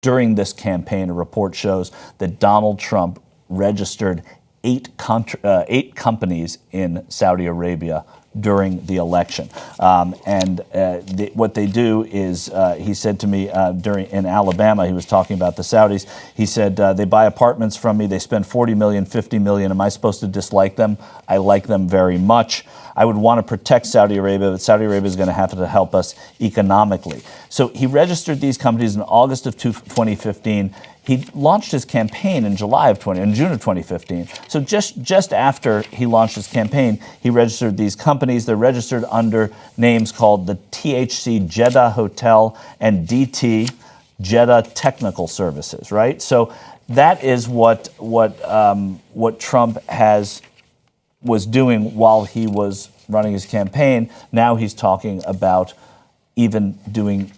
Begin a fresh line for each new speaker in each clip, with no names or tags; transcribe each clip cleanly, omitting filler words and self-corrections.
During this campaign, a report shows that Donald Trump registered eight companies in Saudi Arabia during the election. What they do is, he said to me in Alabama, he was talking about the Saudis, he said, they buy apartments from me, they spend $40 million, $50 million. Am I supposed to dislike them? I like them very much. I would want to protect Saudi Arabia, but Saudi Arabia is going to have to help us economically. So he registered these companies in August of 2015. He launched his campaign in June of 2015. So just after he launched his campaign, he registered these companies. They're registered under names called the THC Jeddah Hotel and DT Jeddah Technical Services, right? So that is what Trump was doing while he was running his campaign. Now he's talking about even doing,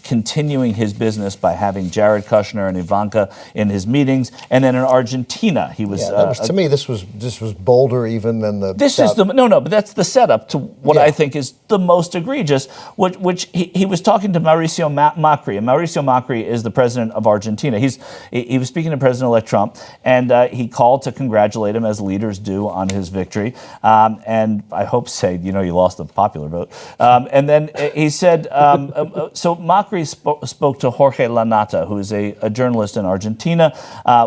continuing his business by having Jared Kushner and Ivanka in his meetings, and then in Argentina he was.
To me, this was bolder even than the.
But that's the setup to what I think is the most egregious. Which he was talking to Mauricio Macri, and Mauricio Macri is the president of Argentina. He was speaking to President-elect Trump, and he called to congratulate him as leaders do on his victory, and I hope say you lost the popular vote, and then he said. So Macri spoke to Jorge Lanata, who is a journalist in Argentina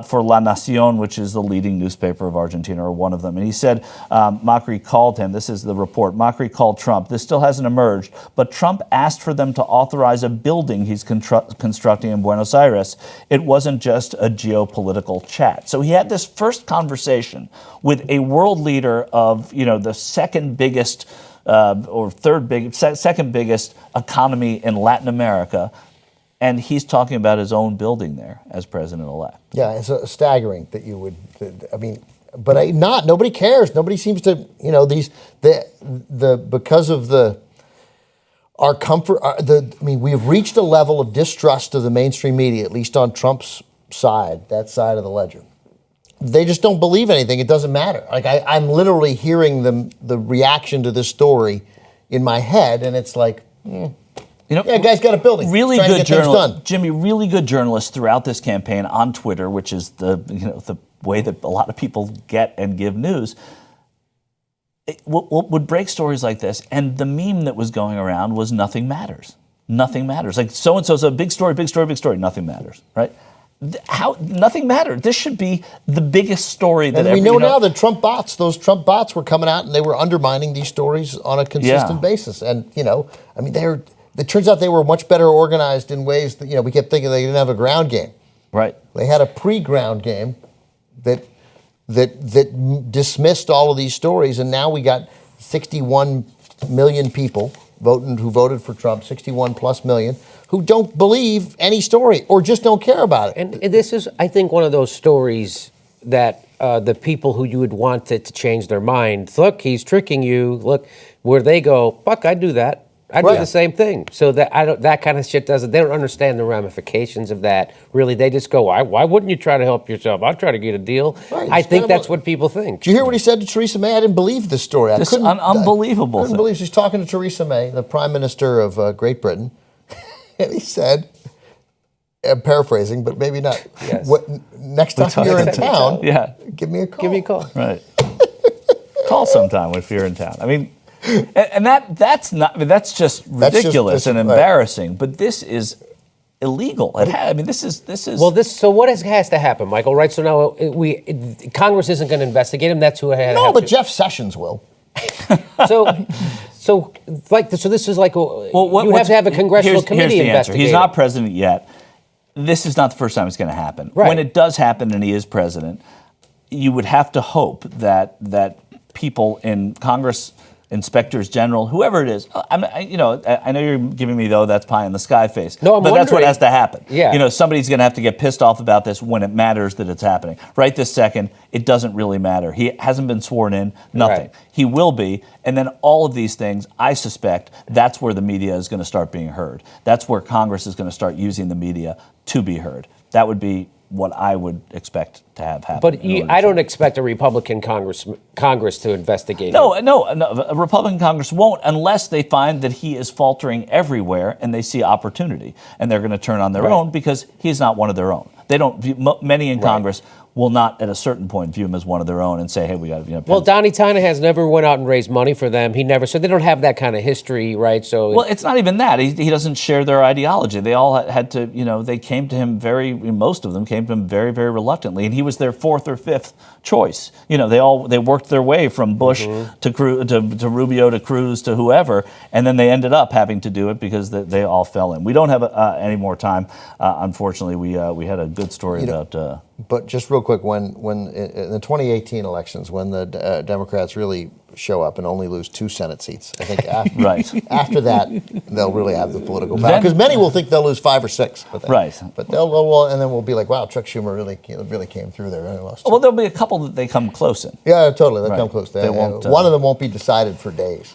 for La Nación, which is the leading newspaper of Argentina, or one of them. And he said Macri called him. This is the report. Macri called Trump. This still hasn't emerged, but Trump asked for them to authorize a building he's constructing in Buenos Aires. It wasn't just a geopolitical chat. So he had this first conversation with a world leader of, the second biggest second biggest economy in Latin America, and he's talking about his own building there as president-elect.
Yeah, it's staggering that you would. But nobody cares. Nobody seems to. Because of our comfort. We've reached a level of distrust of the mainstream media, at least on Trump's side, that side of the ledger. They just don't believe anything. It doesn't matter. Like I'm literally hearing the reaction to this story in my head, and it's like, guy's got a building.
Really good journalist, Jimmy. Really good journalists throughout this campaign on Twitter, which is the way that a lot of people get and give news. Would break stories like this, and the meme that was going around was "Nothing matters. Nothing matters." Like so and so's a big story, big story, big story. Nothing matters, right? How nothing mattered. This should be the biggest story that.
And we know now that those Trump bots were coming out and they were undermining these stories on a consistent basis. And it turns out they were much better organized in ways that we kept thinking they didn't have a ground game.
Right.
They had a pre-ground game that dismissed all of these stories, and now we got 61 million people who voted for Trump, 61 plus million, who don't believe any story or just don't care about it.
And this is, I think, one of those stories that the people who you would want to change their mind, look, he's tricking you, look, where they go, fuck, I'd do that. I'd do the same thing. So that kind of shit they don't understand the ramifications of that. Really, they just go, why wouldn't you try to help yourself? I'll try to get a deal. Right, I think that's what people think.
Did you hear what he said to Theresa May? I didn't believe this story.
This is unbelievable.
I couldn't believe she's talking to Theresa May, the Prime Minister of Great Britain. And he said, I'm paraphrasing, but maybe not.
Yes.
Next time you're in town, give me a call.
Give me a call.
Right. Call sometime if you're in town. I mean, and that's just ridiculous and embarrassing. Right. But this is illegal. This is.
Well, so what has to happen, Michael? Right. So now Congress isn't going to investigate him. That's who had.
No, but Jeff Sessions will.
So this is like you have to have a congressional committee investigate.
He's not president yet. This is not the first time it's going to happen.
Right.
When it does happen and he is president, you would have to hope that people in Congress, inspectors general, whoever it is, I know you're giving me that's pie in the sky face.
No, I'm
but
wondering.
That's what has to happen.
Yeah.
Somebody's going to have to get pissed off about this when it matters that it's happening. Right this second, it doesn't really matter. He hasn't been sworn in, nothing.
Right.
He will be, and then all of these things, I suspect, that's where the media is going to start being heard. That's where Congress is going to start using the media to be heard. That would be what I would expect to have happen.
But I don't expect a Republican Congress to investigate him.
No, a Republican Congress won't unless they find that he is faltering everywhere and they see opportunity, and they're going to turn on their own because he's not one of their own. They don't view, many in Congress will not at a certain point view him as one of their own and say, hey, we got to,
Well, Donnie Tyner has never went out and raised money for them. He never, so they don't have that kind of history, right? So
well, it's not even that. He doesn't share their ideology. They all had to, they came to him most of them came to him very, very reluctantly, and he was their fourth or fifth choice. They worked their way from Bush to Rubio to Cruz to whoever, and then they ended up having to do it because they all fell in. We don't have any more time. Unfortunately, we had a good story about.
But just real quick, when in the 2018 elections, when the Democrats really show up and only lose 2 Senate seats, I think after that they'll really have the political power, because many will think they'll lose 5 or 6. But But they'll and then we'll be like, wow, Chuck Schumer really came through there. And lost
well, there'll be a couple that they come close in.
Yeah, totally. They'll come close.
They won't,
one of them won't be decided for days.